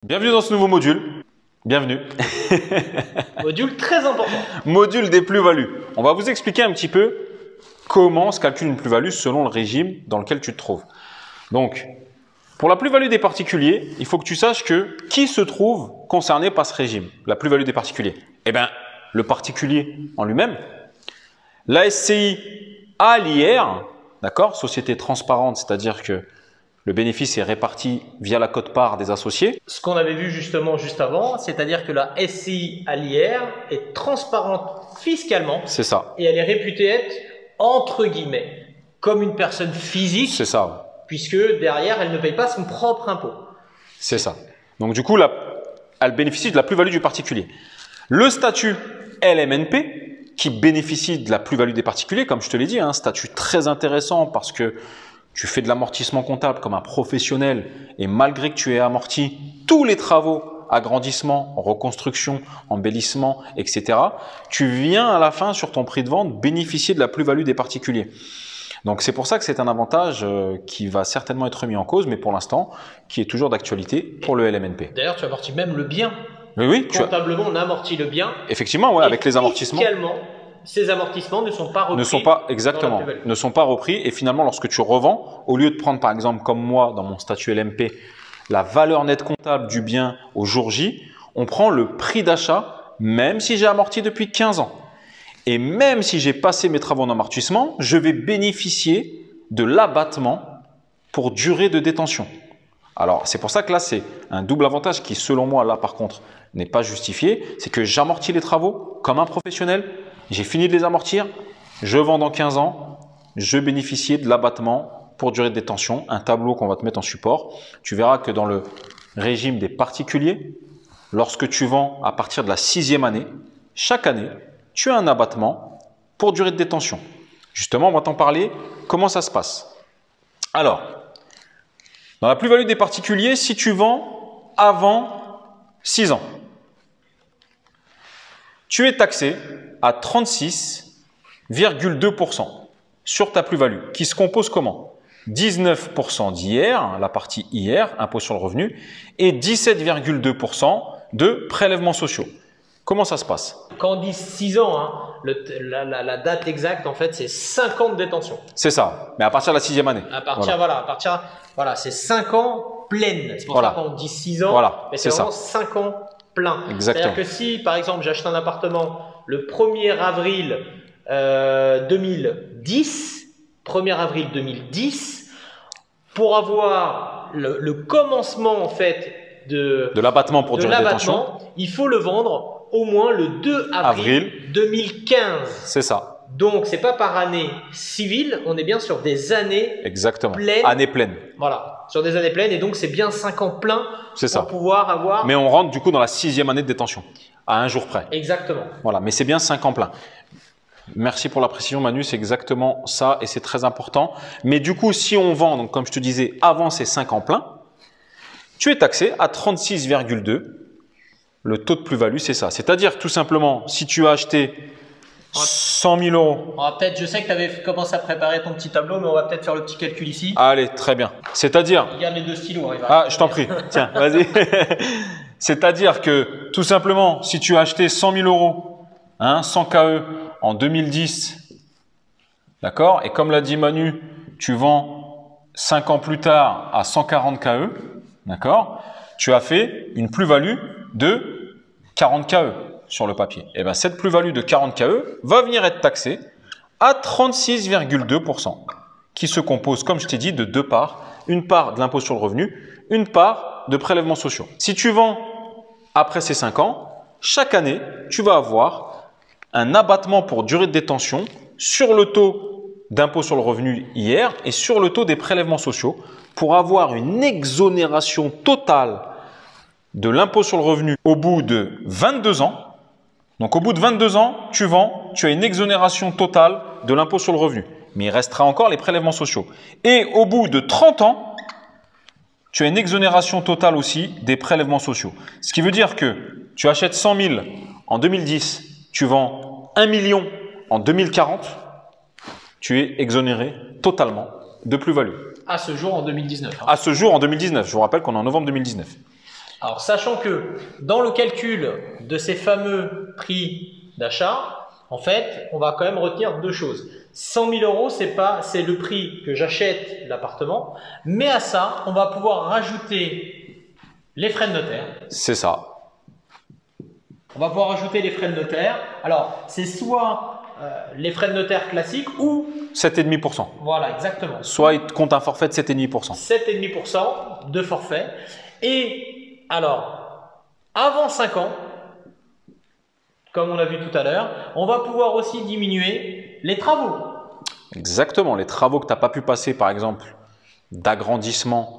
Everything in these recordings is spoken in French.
Bienvenue dans ce nouveau module. Bienvenue. Module très important. Module des plus-values. On va vous expliquer un petit peu comment se calcule une plus-value selon le régime dans lequel tu te trouves. Donc, pour la plus-value des particuliers, il faut que tu saches que qui se trouve concerné par ce régime, la plus-value des particuliers. Eh bien, le particulier en lui-même, la SCI à l'IR, d'accord, société transparente, c'est-à-dire que le bénéfice est réparti via la quote-part des associés. Ce qu'on avait vu justement juste avant, c'est-à-dire que la SCI à l'IR est transparente fiscalement. C'est ça. Et elle est réputée être, entre guillemets, comme une personne physique. C'est ça. Puisque derrière, elle ne paye pas son propre impôt. C'est ça. Donc du coup, elle bénéficie de la plus-value du particulier. Le statut LMNP, qui bénéficie de la plus-value des particuliers, comme je te l'ai dit, un statut très intéressant parce que tu fais de l'amortissement comptable comme un professionnel et malgré que tu aies amorti tous les travaux, agrandissement, reconstruction, embellissement, etc., tu viens à la fin sur ton prix de vente bénéficier de la plus-value des particuliers. Donc c'est pour ça que c'est un avantage qui va certainement être mis en cause, mais pour l'instant, qui est toujours d'actualité pour le LMNP. D'ailleurs, tu amortis même le bien. Oui, comptablement, on amortit le bien. Effectivement, ouais, avec les amortissements. Fiscalement, ces amortissements ne sont pas repris. Ne sont pas, exactement, ne sont pas repris. Et finalement, lorsque tu revends, au lieu de prendre par exemple comme moi dans mon statut LMP, la valeur nette comptable du bien au jour J, on prend le prix d'achat, même si j'ai amorti depuis 15 ans. Et même si j'ai passé mes travaux en amortissement, je vais bénéficier de l'abattement pour durée de détention. Alors, c'est pour ça que là, c'est un double avantage qui, selon moi, là, par contre, n'est pas justifié. C'est que j'amortis les travaux comme un professionnel. J'ai fini de les amortir. Je vends dans 15 ans. Je bénéficie de l'abattement pour durée de détention. Un tableau qu'on va te mettre en support. Tu verras que dans le régime des particuliers, lorsque tu vends à partir de la 6e année, chaque année, tu as un abattement pour durée de détention. Justement, on va t'en parler. Comment ça se passe? Alors, dans la plus-value des particuliers, si tu vends avant 6 ans, tu es taxé à 36,2% sur ta plus-value, qui se compose comment? 19% d'IR, la partie IR, impôt sur le revenu, et 17,2% de prélèvements sociaux. Comment ça se passe? Quand on dit 6 ans, hein, la date exacte, en fait, c'est 5 ans de détention. C'est ça, mais à partir de la 6e année. À partir, voilà, c'est 5 ans pleines. C'est pour ça qu'on dit 6 ans, mais c'est vraiment 5 ans pleins. C'est-à-dire que si, par exemple, j'achète un appartement le 1er avril 2010, 1er avril 2010, pour avoir le commencement, en fait, de l'abattement pour durée de détention, il faut le vendre au moins le 2 avril 2015. C'est ça. Donc, ce n'est pas par année civile, on est bien sur des années pleines. Années pleines. Voilà, sur des années pleines. Et donc, c'est bien 5 ans pleins pour pouvoir avoir… Mais on rentre du coup dans la 6e année de détention, à un jour près. Exactement. Voilà, mais c'est bien 5 ans pleins. Merci pour la précision Manu, c'est exactement ça et c'est très important. Mais du coup, si on vend, donc comme je te disais, avant ces 5 ans pleins, tu es taxé à 36,2. Le taux de plus-value, c'est ça. C'est-à-dire tout simplement, si tu as acheté 100 000 euros. Je sais que tu avais commencé à préparer ton petit tableau, mais on va peut-être faire le petit calcul ici. Allez, très bien. C'est-à-dire… Regarde les deux stylos. Je t'en prie. Tiens, vas-y. C'est-à-dire que tout simplement, si tu as acheté 100 000 euros, 100 KE en 2010, d'accord, et comme l'a dit Manu, tu vends 5 ans plus tard à 140 KE, d'accord, tu as fait une plus-value de 40 KE sur le papier. Et bien cette plus-value de 40 KE va venir être taxée à 36,2%, qui se compose, comme je t'ai dit, de deux parts. Une part de l'impôt sur le revenu, une part de prélèvements sociaux. Si tu vends après ces 5 ans, chaque année, tu vas avoir un abattement pour durée de détention sur le taux d'impôt sur le revenu IR et sur le taux des prélèvements sociaux pour avoir une exonération totale de l'impôt sur le revenu au bout de 22 ans. Donc au bout de 22 ans, tu vends, tu as une exonération totale de l'impôt sur le revenu. Mais il restera encore les prélèvements sociaux. Et au bout de 30 ans, tu as une exonération totale aussi des prélèvements sociaux. Ce qui veut dire que tu achètes 100 000 en 2010, tu vends 1 million en 2040, tu es exonéré totalement de plus-value. À ce jour en 2019. À ce jour en 2019. Je vous rappelle qu'on est en novembre 2019. Alors, sachant que dans le calcul de ces fameux prix d'achat, en fait, on va quand même retenir deux choses. 100 000 euros, c'est le prix que j'achète l'appartement, mais à ça, on va pouvoir rajouter les frais de notaire. C'est ça. On va pouvoir rajouter les frais de notaire. Alors, c'est soit les frais de notaire classiques ou 7,5%. Voilà, exactement. Soit il te compte un forfait de 7,5%. 7,5% de forfait. Et alors, avant 5 ans, comme on l'a vu tout à l'heure, on va pouvoir aussi diminuer les travaux. Exactement. Les travaux que tu n'as pas pu passer, par exemple, d'agrandissement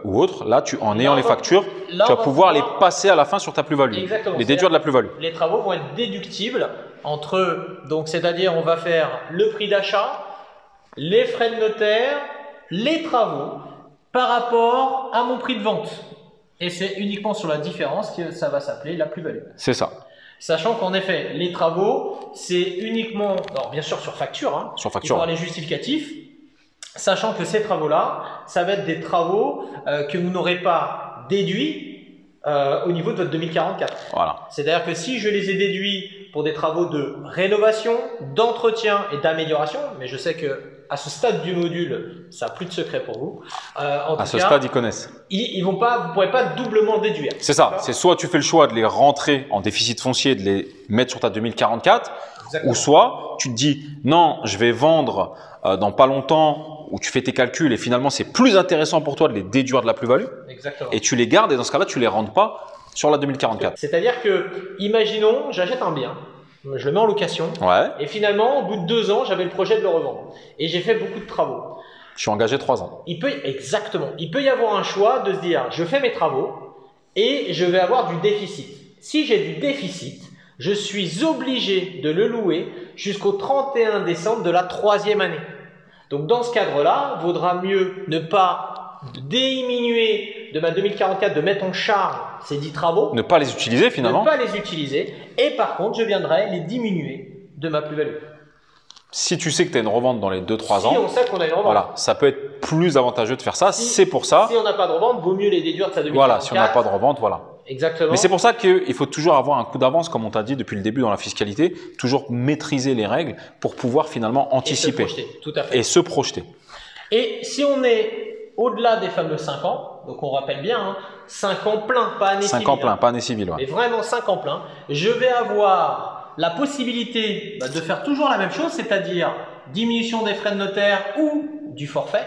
ou autre, là, en ayant les factures, tu vas pouvoir les passer à la fin sur ta plus-value. Exactement. Les déduire de la plus-value. Les travaux vont être déductibles entre, donc c'est-à-dire on va faire le prix d'achat, les frais de notaire, les travaux par rapport à mon prix de vente. Et c'est uniquement sur la différence que ça va s'appeler la plus-value. C'est ça. Sachant qu'en effet, les travaux, c'est uniquement, alors bien sûr sur facture, hein, sur facture. Il faut avoir les justificatifs, sachant que ces travaux-là, ça va être des travaux que vous n'aurez pas déduits au niveau de votre 2044. Voilà. C'est-à-dire que si je les ai déduits pour des travaux de rénovation, d'entretien et d'amélioration, mais je sais que à ce stade du module, ça n'a plus de secret pour vous. À ce stade, ils connaissent. Vous ne pourrez pas doublement déduire. C'est ça. C'est soit tu fais le choix de les rentrer en déficit foncier, de les mettre sur ta 2044, exactement. Ou soit tu te dis non, je vais vendre dans pas longtemps, où tu fais tes calculs et finalement c'est plus intéressant pour toi de les déduire de la plus-value. Exactement. Et tu les gardes et dans ce cas-là, tu les rentres pas sur la 2044. C'est-à-dire que, imaginons, j'achète un bien. Je le mets en location. Ouais. Et finalement, au bout de 2 ans, j'avais le projet de le revendre. Et j'ai fait beaucoup de travaux. Je suis engagé 3 ans. Exactement. Il peut y avoir un choix de se dire, je fais mes travaux et je vais avoir du déficit. Si j'ai du déficit, je suis obligé de le louer jusqu'au 31 décembre de la 3e année. Donc, dans ce cadre-là, il vaudra mieux ne pas diminuer de ma 2044, de mettre en charge ces 10 travaux. Ne pas les utiliser finalement. Ne pas les utiliser. Et par contre, je viendrai les diminuer de ma plus-value. Si tu sais que tu as une revente dans les 2-3 ans, si on sait qu'on a une revente, voilà, ça peut être plus avantageux de faire ça. C'est pour ça. Si on n'a pas de revente, vaut mieux les déduire de sa 2044. Voilà, si on n'a pas de revente, voilà. Exactement. Mais c'est pour ça qu'il faut toujours avoir un coup d'avance, comme on t'a dit depuis le début dans la fiscalité, toujours maîtriser les règles pour pouvoir finalement anticiper. Et se projeter, tout à fait. Et se projeter. Et si on est au-delà des fameux 5 ans, donc on rappelle bien, hein, 5 ans plein, pas année civile. 5 ans plein, pas année civile. Ouais. Mais vraiment 5 ans plein, je vais avoir la possibilité de faire toujours la même chose, c'est-à-dire diminution des frais de notaire ou du forfait,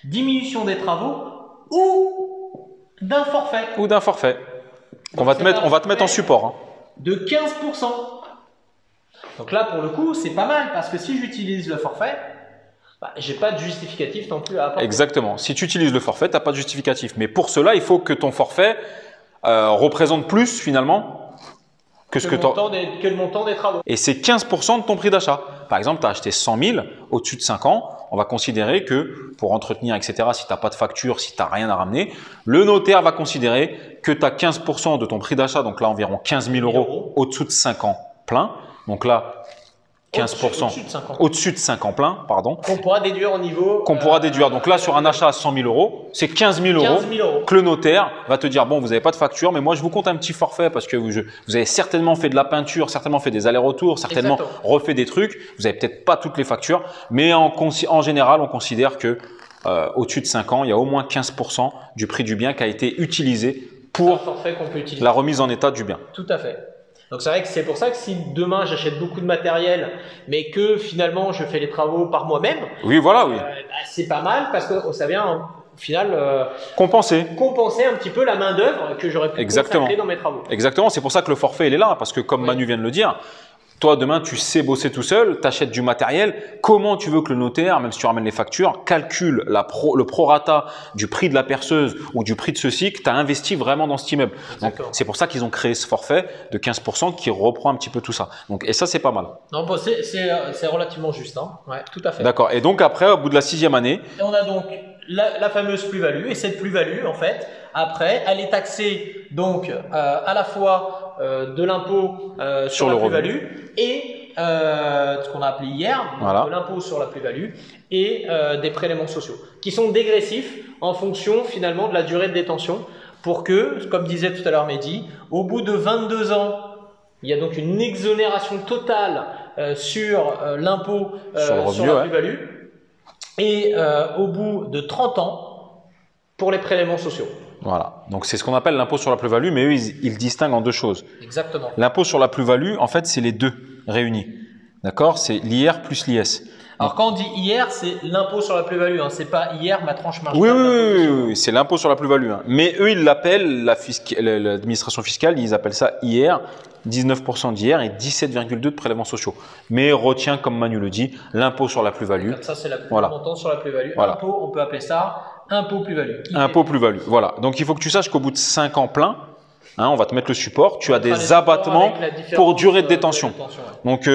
diminution des travaux ou d'un forfait. Ou d'un forfait. On va te mettre en support. Hein. De 15%. Donc là, pour le coup, c'est pas mal parce que si j'utilise le forfait, j'ai pas de justificatif non plus à apporter. Exactement. Si tu utilises le forfait, tu n'as pas de justificatif. Mais pour cela, il faut que ton forfait représente plus finalement que le montant des travaux. Et c'est 15% de ton prix d'achat. Par exemple, tu as acheté 100 000 au-dessus de 5 ans. On va considérer que pour entretenir, etc., si tu n'as pas de facture, si tu n'as rien à ramener, le notaire va considérer que tu as 15% de ton prix d'achat, donc là environ 15 000 euros au-dessous de 5 ans plein. Donc là, 15% au-dessus de 5 ans plein, pardon. Qu'on pourra déduire au niveau. Qu'on pourra déduire. Donc là, sur un achat à 100 000 euros, c'est 15 000 euros que le notaire va te dire, bon, vous n'avez pas de facture, mais moi, je vous compte un petit forfait parce que vous avez certainement fait de la peinture, certainement fait des allers-retours, certainement refait des trucs. Vous n'avez peut-être pas toutes les factures, mais en général, on considère que au-dessus de 5 ans, il y a au moins 15% du prix du bien qui a été utilisé pour la remise en état du bien. Tout à fait. Donc c'est vrai que c'est pour ça que si demain j'achète beaucoup de matériel, mais que finalement je fais les travaux par moi-même, oui, voilà, oui. C'est pas mal parce que ça vient au final compenser un petit peu la main d'œuvre que j'aurais pu consacrer dans mes travaux. Exactement, c'est pour ça que le forfait il est là, parce que comme Manu vient de le dire, toi demain tu sais bosser tout seul, tu achètes du matériel, comment tu veux que le notaire, même si tu ramènes les factures, calcule le prorata du prix de la perceuse ou du prix de ceci que tu as investi vraiment dans cet immeuble. Donc c'est pour ça qu'ils ont créé ce forfait de 15% qui reprend un petit peu tout ça. Donc, et ça c'est pas mal. Non, bon, c'est relativement juste, hein. Ouais, tout à fait. D'accord, et donc après au bout de la 6e année… Et on a donc la fameuse plus-value, et cette plus-value en fait, après elle est taxée donc à la fois de l'impôt sur la plus-value et ce qu'on a appelé hier, de l'impôt sur la plus-value et des prélèvements sociaux qui sont dégressifs en fonction finalement de la durée de détention pour que, comme disait tout à l'heure Mehdi, au bout de 22 ans, il y a donc une exonération totale sur l'impôt sur la plus-value et au bout de 30 ans pour les prélèvements sociaux. Voilà, donc c'est ce qu'on appelle l'impôt sur la plus-value, mais eux, ils distinguent en deux choses. Exactement. L'impôt sur la plus-value, en fait, c'est les deux réunis. D'accord? C'est l'IR plus l'IS. Alors quand on dit IR, c'est l'impôt sur la plus-value, hein. C'est pas IR, ma tranche marginale. Oui, c'est l'impôt sur la plus-value. Hein. Mais eux, ils l'appellent, l'administration fiscale, ils appellent ça IR, 19% d'IR et 17,2% de prélèvements sociaux. Mais retiens, comme Manu le dit, l'impôt sur la plus-value. Comme ça, c'est la montant sur la plus-value. Voilà. Impôt, on peut appeler ça impôt plus-value. Impôt plus-value, voilà. Donc il faut que tu saches qu'au bout de 5 ans plein, hein, on va te mettre le support, tu as des abattements pour durée de détention. Donc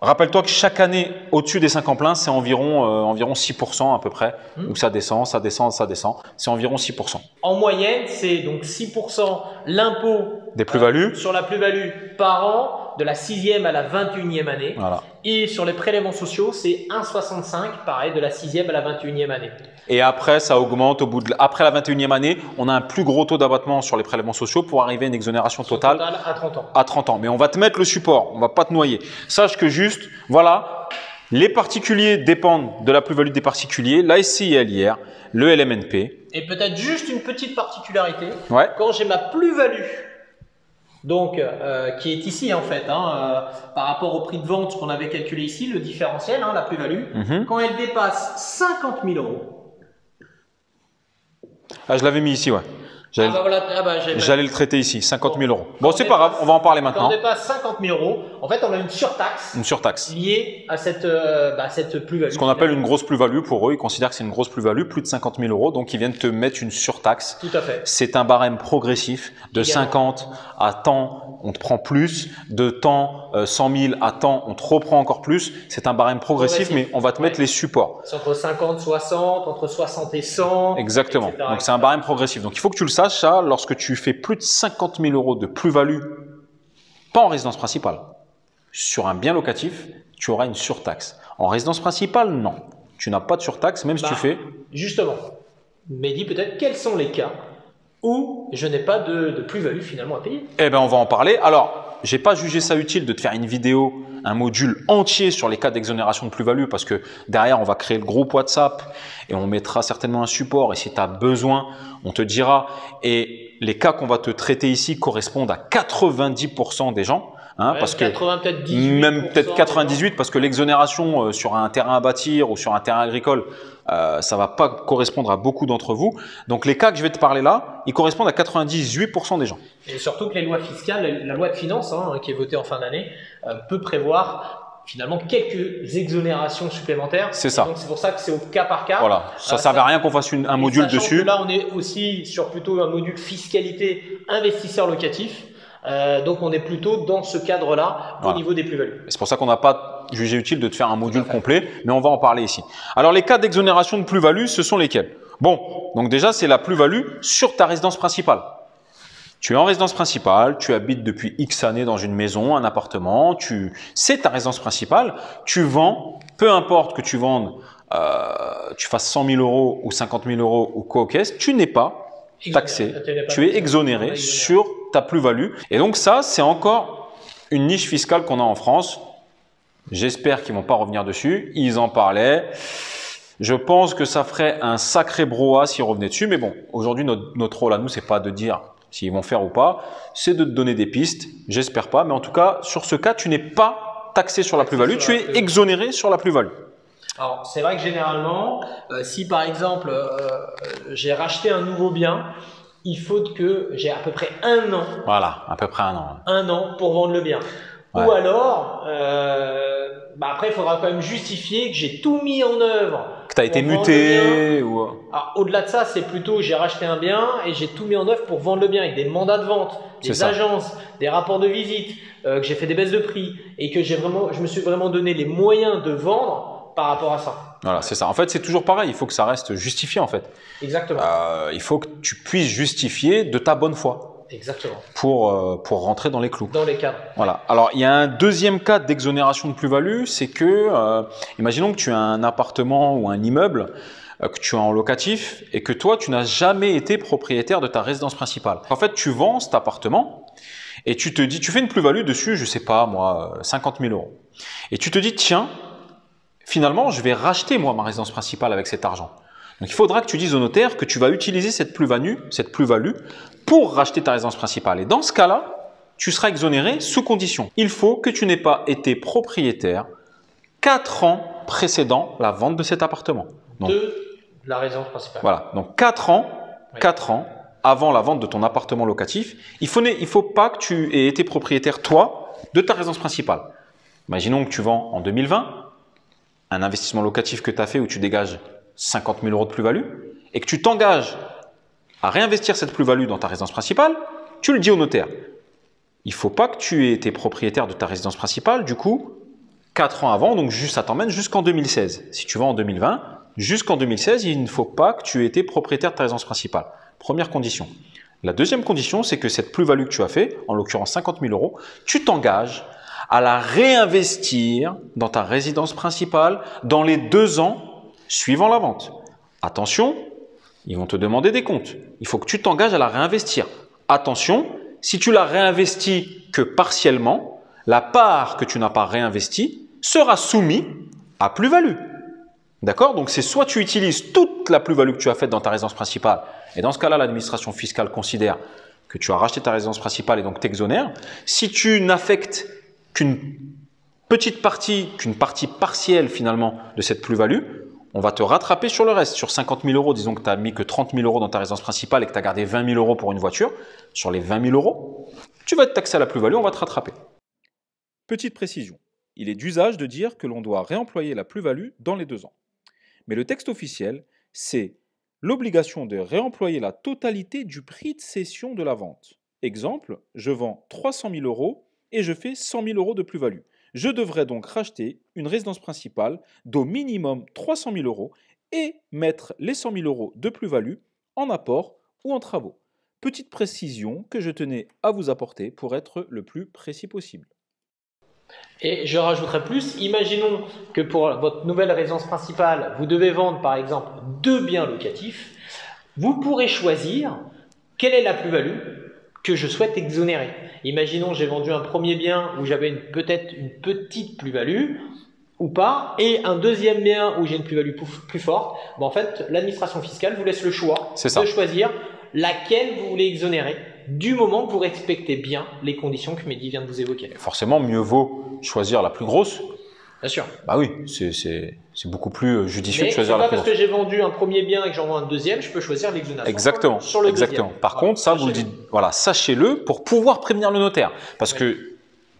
rappelle-toi que chaque année, au-dessus des 5 ans pleins, c'est environ 6% à peu près. Donc ça descend. C'est environ 6%. En moyenne, c'est donc 6% l'impôt des plus-values sur la plus-value par an, de la 6e à la 21e année. Voilà. Et sur les prélèvements sociaux, c'est 1,65, pareil, de la 6e à la 21e année. Et après, ça augmente après la 21e année, on a un plus gros taux d'abattement sur les prélèvements sociaux pour arriver à une exonération totale à 30 ans. À 30 ans. Mais on va te mettre le support, on va pas te noyer. Sache que juste, voilà, les particuliers dépendent de la plus-value des particuliers, la SCI et l'IR, le LMNP. Et peut-être juste une petite particularité. Ouais. Quand j'ai ma plus-value, donc qui est ici en fait, par rapport au prix de vente qu'on avait calculé ici, le différentiel, la plus-value, quand elle dépasse 50 000 euros. Ah, je l'avais mis ici, ouais. J'allais le traiter ici, 50 000 euros. Bon, c'est pas grave, on va en parler maintenant. Quand on dépasse 50 000 euros, en fait, on a une surtaxe. Une surtaxe. Liée à cette plus-value. Ce qu'on appelle une grosse plus-value pour eux, ils considèrent que c'est une grosse plus-value, plus de 50 000 euros, donc ils viennent te mettre une surtaxe. Tout à fait. C'est un barème progressif de 50 à temps, on te prend plus, de temps 100 000 à temps, on te reprend encore plus. C'est un barème progressif, mais on va te mettre les supports. C'est entre 50, 60, entre 60 et 100. Exactement. Etc., donc c'est un barème progressif. Donc il faut que tu le saches, ça, lorsque tu fais plus de 50 000 euros de plus-value, pas en résidence principale, sur un bien locatif, tu auras une surtaxe. En résidence principale, non. Tu n'as pas de surtaxe, même si tu fais… Justement, Mehdi, peut-être, quels sont les cas où je n'ai pas de plus-value finalement à payer? Eh bien, on va en parler. Alors, j'ai pas jugé ça utile de te faire une vidéo, un module entier sur les cas d'exonération de plus-value parce que derrière, on va créer le groupe WhatsApp et on mettra certainement un support. Et si tu as besoin, on te dira. Et les cas qu'on va te traiter ici correspondent à 90% des gens. Parce que 80, peut-être 98 parce que l'exonération sur un terrain à bâtir ou sur un terrain agricole, ça va pas correspondre à beaucoup d'entre vous. Donc les cas que je vais te parler là, ils correspondent à 98% des gens. Et surtout que les lois fiscales, la loi de finances qui est votée en fin d'année, peut prévoir finalement quelques exonérations supplémentaires. C'est ça. Donc c'est pour ça que c'est au cas par cas. Voilà, ça ne servait à rien qu'on fasse un module dessus. Que là on est aussi sur plutôt un module fiscalité investisseur locatif. Donc on est plutôt dans ce cadre-là au niveau des plus-values. C'est pour ça qu'on n'a pas jugé utile de te faire un module complet, mais on va en parler ici. Alors les cas d'exonération de plus-value, ce sont lesquels? Bon, donc déjà c'est la plus-value sur ta résidence principale. Tu es en résidence principale, tu habites depuis X années dans une maison, un appartement, c'est ta résidence principale, tu vends, peu importe que tu vendes, tu fasses 100 000 euros ou 50 000 euros ou quoi au caisse, tu n'es pas taxé, tu es exonéré sur ta plus-value. Et donc ça, c'est encore une niche fiscale qu'on a en France. J'espère qu'ils ne vont pas revenir dessus. Ils en parlaient. Je pense que ça ferait un sacré brouhaha s'ils revenaient dessus. Mais bon, aujourd'hui, notre rôle à nous, c'est pas de dire s'ils vont faire ou pas. C'est de te donner des pistes. J'espère pas. Mais en tout cas, sur ce cas, tu n'es pas taxé sur la plus-value. Tu es exonéré sur la plus-value. Alors, c'est vrai que généralement, si par exemple, j'ai racheté un nouveau bien, il faut que j'ai à peu près un an. Voilà, à peu près un an. Un an pour vendre le bien. Ouais. Ou alors, après, il faudra quand même justifier que j'ai tout mis en œuvre. Que tu as été muté ou… Alors, au-delà de ça, c'est plutôt j'ai racheté un bien et j'ai tout mis en œuvre pour vendre le bien avec des mandats de vente, des agences, des rapports de visite, que j'ai fait des baisses de prix et que je me suis vraiment donné les moyens de vendre par rapport à ça. Voilà, c'est ça. En fait, c'est toujours pareil. Il faut que ça reste justifié en fait. Exactement. Il faut que tu puisses justifier de ta bonne foi. Exactement. Pour rentrer dans les clous. Dans les cadres. Voilà. Alors, il y a un deuxième cas d'exonération de plus-value, c'est que, imaginons que tu as un appartement ou un immeuble que tu as en locatif et que toi, tu n'as jamais été propriétaire de ta résidence principale. En fait, tu vends cet appartement et tu te dis, tu fais une plus-value dessus, je sais pas moi, 50 000 euros. Et tu te dis, tiens, finalement, je vais racheter moi ma résidence principale avec cet argent. Donc, il faudra que tu dises au notaire que tu vas utiliser cette plus-value pour racheter ta résidence principale. Et dans ce cas-là, tu seras exonéré sous condition. Il faut que tu n'aies pas été propriétaire 4 ans précédant la vente de cet appartement. Donc, de la résidence principale. Voilà, donc 4 ans, Oui. 4 ans avant la vente de ton appartement locatif, il faut pas que tu aies été propriétaire, toi, de ta résidence principale. Imaginons que tu vends en 2020, un investissement locatif que tu as fait où tu dégages 50 000 euros de plus-value et que tu t'engages à réinvestir cette plus-value dans ta résidence principale, tu le dis au notaire. Il ne faut pas que tu aies été propriétaire de ta résidence principale, du coup, 4 ans avant, donc ça t'emmène jusqu'en 2016. Si tu vends en 2020, jusqu'en 2016, il ne faut pas que tu aies été propriétaire de ta résidence principale. Première condition. La deuxième condition, c'est que cette plus-value que tu as fait, en l'occurrence 50 000 euros, tu t'engages à la réinvestir dans ta résidence principale dans les 2 ans suivant la vente. Attention, ils vont te demander des comptes. Il faut que tu t'engages à la réinvestir. Attention, si tu la réinvestis que partiellement, la part que tu n'as pas réinvestie sera soumise à plus-value. D'accord? Donc, c'est soit tu utilises toute la plus-value que tu as faite dans ta résidence principale, et dans ce cas-là, l'administration fiscale considère que tu as racheté ta résidence principale et donc t'exonère. Si tu n'affectes qu'une partie partielle finalement de cette plus-value, on va te rattraper sur le reste. Sur 50 000 euros, disons que tu n'as mis que 30 000 euros dans ta résidence principale et que tu as gardé 20 000 euros pour une voiture, sur les 20 000 euros, tu vas être taxé à la plus-value, on va te rattraper. Petite précision, il est d'usage de dire que l'on doit réemployer la plus-value dans les 2 ans. Mais le texte officiel, c'est l'obligation de réemployer la totalité du prix de cession de la vente. Exemple, je vends 300 000 euros et je fais 100 000 euros de plus-value. Je devrais donc racheter une résidence principale d'au minimum 300 000 euros et mettre les 100 000 euros de plus-value en apport ou en travaux. Petite précision que je tenais à vous apporter pour être le plus précis possible. Et je rajouterai plus, imaginons que pour votre nouvelle résidence principale, vous devez vendre par exemple 2 biens locatifs, vous pourrez choisir quelle est la plus-value que je souhaite exonérer. Imaginons j'ai vendu un premier bien où j'avais peut-être une petite plus-value ou pas, et un deuxième bien où j'ai une plus-value plus forte. Bon, en fait, l'administration fiscale vous laisse le choix de choisir laquelle vous voulez exonérer, du moment que vous respectez bien les conditions que Mehdi vient de vous évoquer. Forcément, mieux vaut choisir la plus grosse. Bien sûr. Bah oui, c'est beaucoup plus judicieux mais de choisir la plus grosse. Mais c'est pas parce que j'ai vendu un premier bien et que j'en vends un deuxième, je peux choisir l'exonération. Exactement. Sur le exactement. deuxième. Par contre, ça, vous le dites, voilà, sachez-le pour pouvoir prévenir le notaire. Parce que,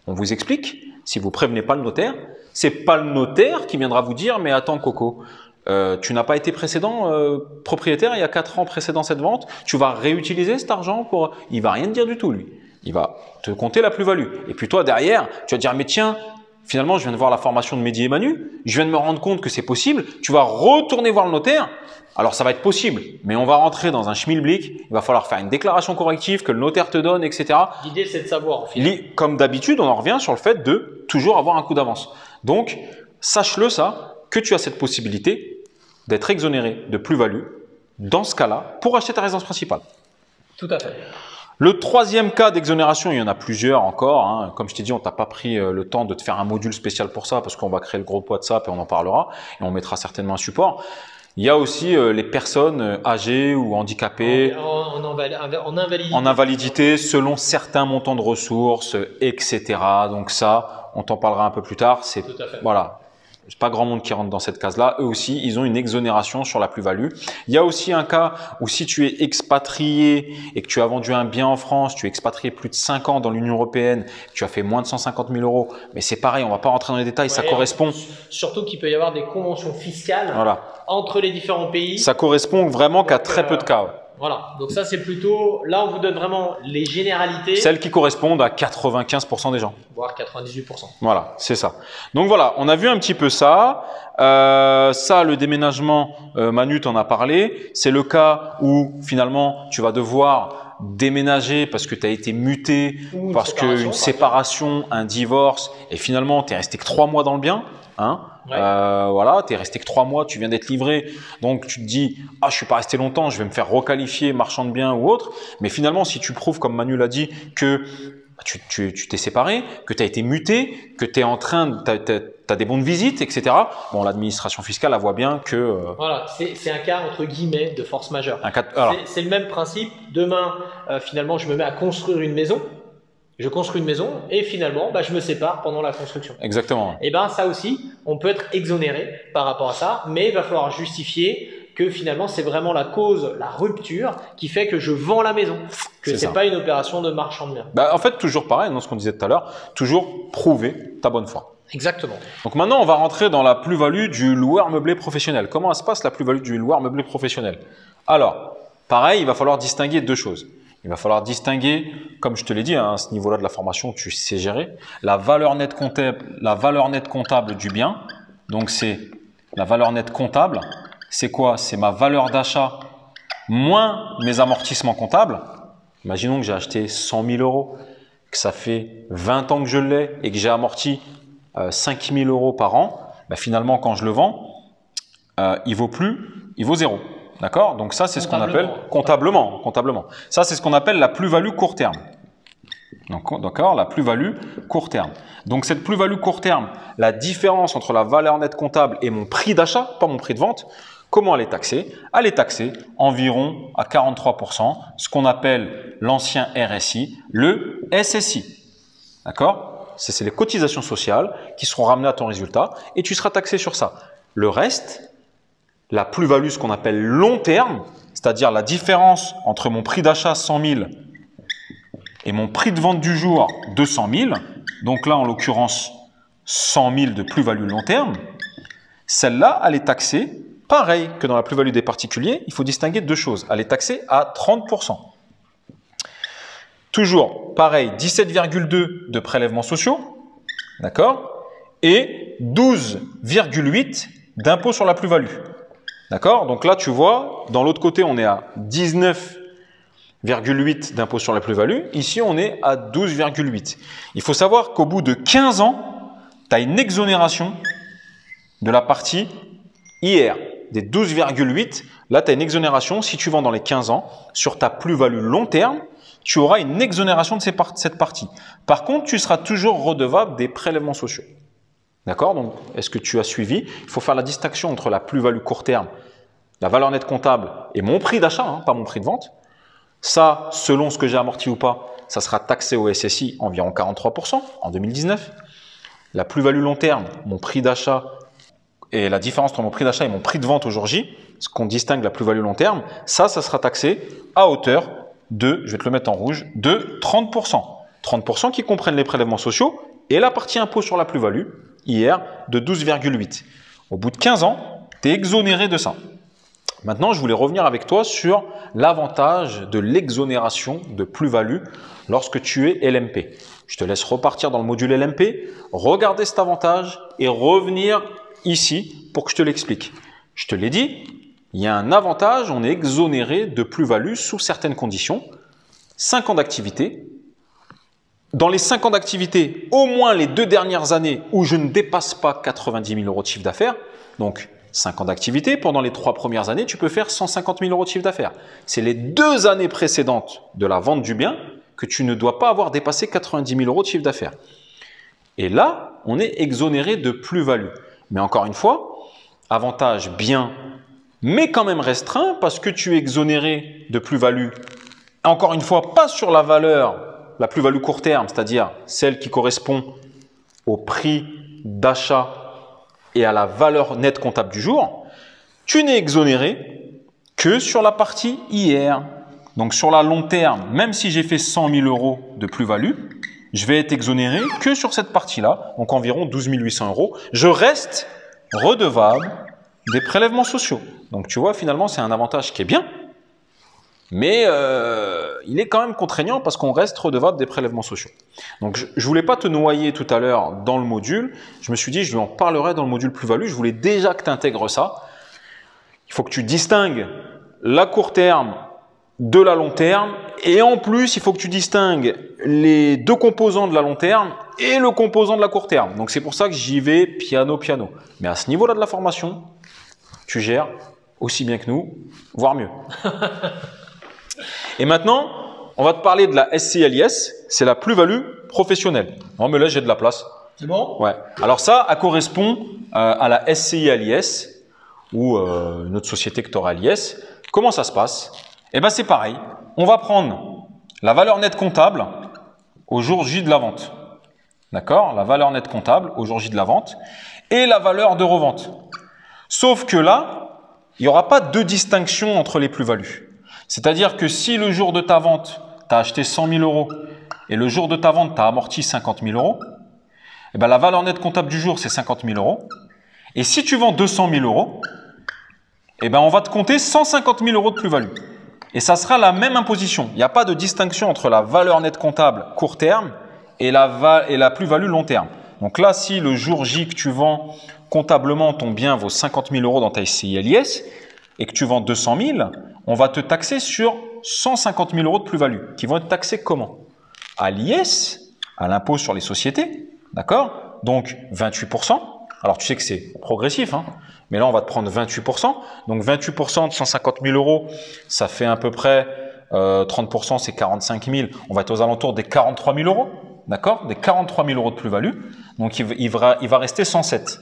on vous explique, si vous prévenez pas le notaire, c'est pas le notaire qui viendra vous dire, mais attends Coco, tu n'as pas été précédent propriétaire il y a 4 ans précédant cette vente, tu vas réutiliser cet argent pour… Il va rien te dire du tout lui. Il va te compter la plus-value. Et puis toi derrière, tu vas te dire mais tiens, finalement je viens de voir la formation de Mehdi et Manu, je viens de me rendre compte que c'est possible, tu vas retourner voir le notaire. Alors ça va être possible, mais on va rentrer dans un schmilblick, il va falloir faire une déclaration corrective que le notaire te donne, etc. L'idée c'est de savoir. Comme d'habitude, on en revient sur le fait de toujours avoir un coup d'avance. Donc, sache-le ça, que tu as cette possibilité d'être exonéré de plus-value dans ce cas-là pour acheter ta résidence principale. Tout à fait. Le troisième cas d'exonération, il y en a plusieurs encore. Hein. Comme je t'ai dit, on t'a pas pris le temps de te faire un module spécial pour ça parce qu'on va créer le groupe WhatsApp et on en parlera et on mettra certainement un support. Il y a aussi les personnes âgées ou handicapées en invalidité selon certains montants de ressources, etc. Donc ça, on t'en parlera un peu plus tard. C'est voilà. C'est pas grand monde qui rentre dans cette case-là. Eux aussi, ils ont une exonération sur la plus-value. Il y a aussi un cas où si tu es expatrié et que tu as vendu un bien en France, tu es expatrié plus de 5 ans dans l'Union européenne, tu as fait moins de 150 000 euros, mais c'est pareil, on va pas rentrer dans les détails, ça correspond… Surtout qu'il peut y avoir des conventions fiscales entre les différents pays. Ça correspond vraiment qu'à très peu de cas. Voilà, donc ça c'est plutôt… Là, on vous donne vraiment les généralités. Celles qui correspondent à 95% des gens. Voire 98%. Voilà, c'est ça. Donc voilà, on a vu un petit peu ça. Ça, le déménagement, Manu t'en a parlé. C'est le cas où finalement, tu vas devoir déménager parce que tu as été muté, parce qu'une séparation, un divorce, et finalement, tu es resté que 3 mois dans le bien. Hein. Ouais. Voilà, tu es resté que 3 mois, tu viens d'être livré, donc tu te dis « Ah, je suis pas resté longtemps, je vais me faire requalifier marchand de biens ou autre ». Mais finalement, si tu prouves, comme Manu l'a dit, que tu t'es séparé, que tu as été muté, que tu es en train, tu as des bons de visite, etc. Bon, l'administration fiscale, elle voit bien que… Voilà, c'est un cas entre guillemets de force majeure. voilà. C'est le même principe. Demain, finalement, je me mets à construire une maison. Je construis une maison et finalement, je me sépare pendant la construction. Exactement. Et ça aussi, on peut être exonéré par rapport à ça, mais il va falloir justifier que finalement, c'est vraiment la cause, la rupture, qui fait que je vends la maison, que c'est pas une opération de marchand de biens. En fait, toujours pareil, dans ce qu'on disait tout à l'heure, toujours prouver ta bonne foi. Exactement. Donc maintenant, on va rentrer dans la plus-value du loueur meublé professionnel. Comment se passe la plus-value du loueur meublé professionnel? Alors, pareil, il va falloir distinguer deux choses. Il va falloir distinguer, comme je te l'ai dit, à ce niveau-là de la formation, tu sais gérer, la valeur nette comptable du bien. Donc, c'est la valeur nette comptable. C'est quoi? C'est ma valeur d'achat moins mes amortissements comptables. Imaginons que j'ai acheté 100 000 euros, que ça fait 20 ans que je l'ai et que j'ai amorti 5 000 euros par an. Finalement, quand je le vends, il vaut zéro. D'accord? Donc ça, c'est ce qu'on appelle comptablement. Ça, c'est ce qu'on appelle la plus-value court terme. D'accord? La plus-value court terme. Donc cette plus-value court terme, la différence entre la valeur nette comptable et mon prix d'achat, pas mon prix de vente, comment elle est taxée? Elle est taxée environ à 43%, ce qu'on appelle l'ancien RSI, le SSI. D'accord? C'est les cotisations sociales qui seront ramenées à ton résultat et tu seras taxé sur ça. Le reste, la plus-value, ce qu'on appelle long terme, c'est-à-dire la différence entre mon prix d'achat 100 000 et mon prix de vente du jour 200 000, donc là en l'occurrence 100 000 de plus-value long terme, celle-là, elle est taxée, pareil que dans la plus-value des particuliers, il faut distinguer deux choses. Elle est taxée à 30%. Toujours, pareil, 17,2 de prélèvements sociaux, d'accord, et 12,8 d'impôt sur la plus-value. D'accord? Donc là, tu vois, dans l'autre côté, on est à 19,8 d'impôt sur la plus-value. Ici, on est à 12,8. Il faut savoir qu'au bout de 15 ans, tu as une exonération de la partie IR. Des 12,8, là, tu as une exonération. Si tu vends dans les 15 ans, sur ta plus-value long terme, tu auras une exonération de cette partie. Par contre, tu seras toujours redevable des prélèvements sociaux. D'accord? Donc, est-ce que tu as suivi? Il faut faire la distinction entre la plus-value court terme, la valeur nette comptable et mon prix d'achat, pas mon prix de vente. Ça, selon ce que j'ai amorti ou pas, ça sera taxé au SSI environ 43% en 2019. La plus-value long terme, mon prix d'achat et la différence entre mon prix d'achat et mon prix de vente au jour J, ce qu'on distingue la plus-value long terme, ça sera taxé à hauteur de, je vais te le mettre en rouge, de 30%. 30% qui comprennent les prélèvements sociaux et la partie impôt sur la plus-value, IR, de 12,8. Au bout de 15 ans, tu es exonéré de ça. Maintenant, je voulais revenir avec toi sur l'avantage de l'exonération de plus-value lorsque tu es LMP. Je te laisse repartir dans le module LMP, regarder cet avantage et revenir ici pour que je te l'explique. Je te l'ai dit, il y a un avantage, on est exonéré de plus-value sous certaines conditions. 5 ans d'activité. Dans les 5 ans d'activité, au moins les 2 dernières années où je ne dépasse pas 90 000 euros de chiffre d'affaires, donc 5 ans d'activité, pendant les 3 premières années, tu peux faire 150 000 euros de chiffre d'affaires. C'est les 2 années précédentes de la vente du bien que tu ne dois pas avoir dépassé 90 000 euros de chiffre d'affaires. Et là, on est exonéré de plus-value. Mais encore une fois, avantage bien, mais quand même restreint parce que tu es exonéré de plus-value. Encore une fois, pas sur la valeur, la plus-value court terme, c'est-à-dire celle qui correspond au prix d'achat et à la valeur nette comptable du jour, tu n'es exonéré que sur la partie IR. Donc sur la long terme, même si j'ai fait 100 000 euros de plus-value, je vais être exonéré que sur cette partie-là, donc environ 12 800 euros. Je reste redevable des prélèvements sociaux. Donc tu vois, finalement, c'est un avantage qui est bien, mais il est quand même contraignant parce qu'on reste redevable des prélèvements sociaux. Donc je ne voulais pas te noyer tout à l'heure dans le module. Je me suis dit, je lui en parlerai dans le module plus-value. Je voulais déjà que tu intègres ça. Il faut que tu distingues la court terme de la long terme. Et en plus, il faut que tu distingues les deux composants de la long terme et le composant de la court terme. Donc c'est pour ça que j'y vais piano, piano. Mais à ce niveau-là de la formation, tu gères aussi bien que nous, voire mieux. Et maintenant, on va te parler de la SCLIS, c'est la plus-value professionnelle. Non mais là j'ai de la place. C'est bon? Ouais. Alors ça correspond à la SCI à l'IS ou une autre société que tu auras à l'IS. Comment ça se passe? Eh bien c'est pareil. On va prendre la valeur nette comptable au jour J de la vente. D'accord? La valeur nette comptable au jour J de la vente et la valeur de revente. Sauf que là, il n'y aura pas de distinction entre les plus-values. C'est-à-dire que si le jour de ta vente, tu as acheté 100 000 euros et le jour de ta vente, tu as amorti 50 000 euros, eh ben, la valeur nette comptable du jour, c'est 50 000 euros. Et si tu vends 200 000 euros, eh ben, on va te compter 150 000 euros de plus-value. Et ça sera la même imposition. Il n'y a pas de distinction entre la valeur nette comptable court terme et la plus-value long terme. Donc là, si le jour J que tu vends comptablement ton bien vaut 50 000 euros dans ta SCI à l'IS et que tu vends 200 000, on va te taxer sur 150 000 euros de plus-value qui vont être taxés comment? À l'IS, à l'impôt sur les sociétés. D'accord? Donc 28%. Alors tu sais que c'est progressif, hein, mais là on va te prendre 28%. Donc 28% de 150 000 euros, ça fait à peu près 30%, c'est 45 000. On va être aux alentours des 43 000 euros. D'accord? Des 43 000 euros de plus-value. Donc il va rester 107.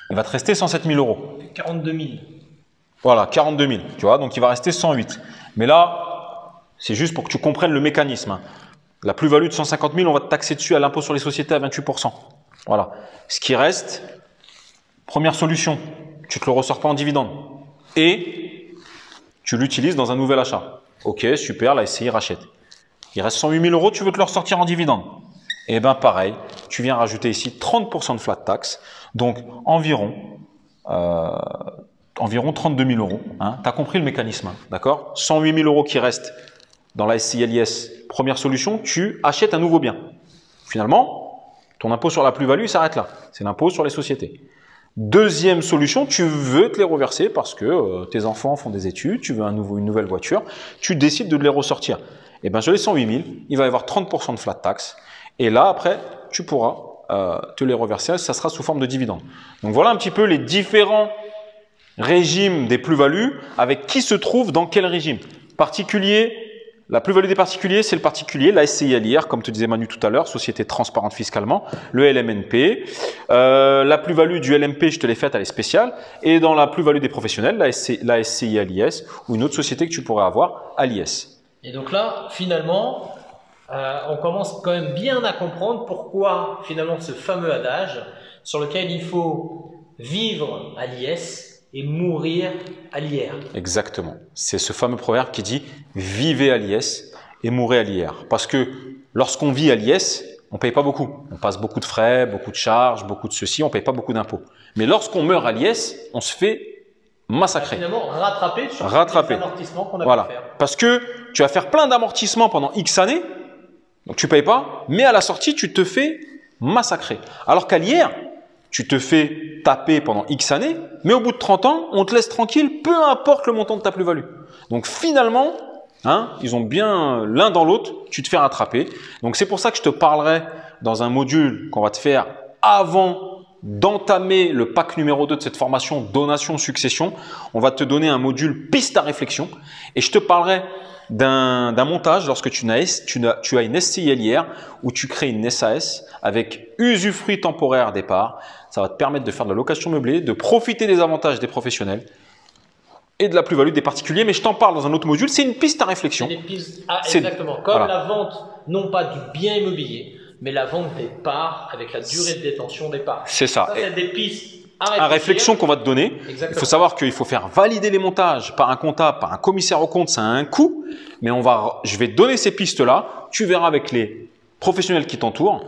Il va te rester 107 000 euros. 42 000. Voilà, 42 000. Tu vois, donc il va rester 108. Mais là, c'est juste pour que tu comprennes le mécanisme, hein. La plus-value de 150 000, on va te taxer dessus à l'impôt sur les sociétés à 28%. Voilà. Ce qui reste, première solution, tu ne te le ressors pas en dividende. Et tu l'utilises dans un nouvel achat. Ok, super, la SCI rachète. Il reste 108 000 euros, tu veux te le ressortir en dividende. Et bien pareil, tu viens rajouter ici 30% de flat tax, donc environ 32 000 euros. Hein. Tu as compris le mécanisme, hein, d'accord? 108 000 euros qui restent dans la SCI-LIS, première solution, tu achètes un nouveau bien. Finalement, ton impôt sur la plus-value s'arrête là. C'est l'impôt sur les sociétés. Deuxième solution, tu veux te les reverser parce que tes enfants font des études, tu veux une nouvelle voiture, tu décides de les ressortir. Et bien sur les 108 000, il va y avoir 30% de flat tax. Et là, après, tu pourras te les reverser, ça sera sous forme de dividende. Donc voilà un petit peu les différents régimes des plus-values avec qui se trouve dans quel régime. Particulier. La plus-value des particuliers, c'est le particulier, la SCI à l'IR, comme te disait Manu tout à l'heure, société transparente fiscalement, le LMNP. La plus-value du LMP, je te l'ai faite, elle est spéciale. Et dans la plus-value des professionnels, la SCI à l'IS ou une autre société que tu pourrais avoir à l'IS. Et donc là, finalement, on commence quand même bien à comprendre pourquoi finalement ce fameux adage sur lequel il faut vivre à l'IS et mourir à l'IR. Exactement. C'est ce fameux proverbe qui dit « vivez à l'IS et mourrez à l'IR ». Parce que lorsqu'on vit à l'IS, on ne paye pas beaucoup. On passe beaucoup de frais, beaucoup de charges, beaucoup de ceci, on ne paye pas beaucoup d'impôts. Mais lorsqu'on meurt à l'IS, on se fait massacrer. Finalement, rattraper sur les amortissements qu'on a pu faire. Parce que tu vas faire plein d'amortissements pendant X années, donc tu ne payes pas, mais à la sortie, tu te fais massacrer. Alors qu'à l'IR, tu te fais taper pendant X années, mais au bout de 30 ans, on te laisse tranquille, peu importe le montant de ta plus-value. Donc finalement, hein, ils ont bien l'un dans l'autre, tu te fais rattraper. Donc c'est pour ça que je te parlerai dans un module qu'on va te faire avant d'entamer le pack numéro 2 de cette formation donation succession. On va te donner un module piste à réflexion et je te parlerai d'un montage lorsque tu as une SCI LIR où tu crées une SAS avec usufruit temporaire départ. Ça va te permettre de faire de la location meublée, de profiter des avantages des professionnels et de la plus-value des particuliers. Mais je t'en parle dans un autre module, c'est une piste à réflexion. Exactement, comme la vente, non pas du bien immobilier, mais la vente des parts avec la durée de détention des parts. C'est ça. Ça, c'est des pistes à réflexion qu'on va te donner. Exactement. Il faut savoir qu'il faut faire valider les montages par un comptable, par un commissaire aux comptes, ça a un coût. Mais je vais te donner ces pistes-là, tu verras avec les professionnels qui t'entourent.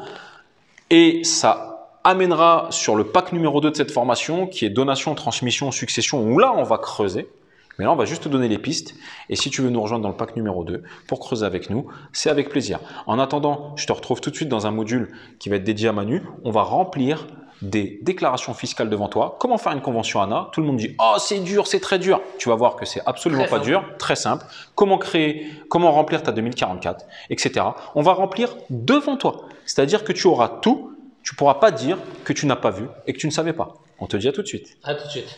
Et ça amènera sur le pack numéro 2 de cette formation qui est donation, transmission, succession, où là on va creuser. Mais là on va juste te donner les pistes. Et si tu veux nous rejoindre dans le pack numéro 2 pour creuser avec nous, c'est avec plaisir. En attendant, je te retrouve tout de suite dans un module qui va être dédié à Manu. On va remplir des déclarations fiscales devant toi. Comment faire une convention ANA? Tout le monde dit « Oh, c'est dur, c'est très dur ». Tu vas voir que c'est absolument pas dur, très simple. Comment remplir ta 2044, etc. On va remplir devant toi. C'est-à-dire que tu auras tout, tu ne pourras pas dire que tu n'as pas vu et que tu ne savais pas. On te dit à tout de suite. À tout de suite.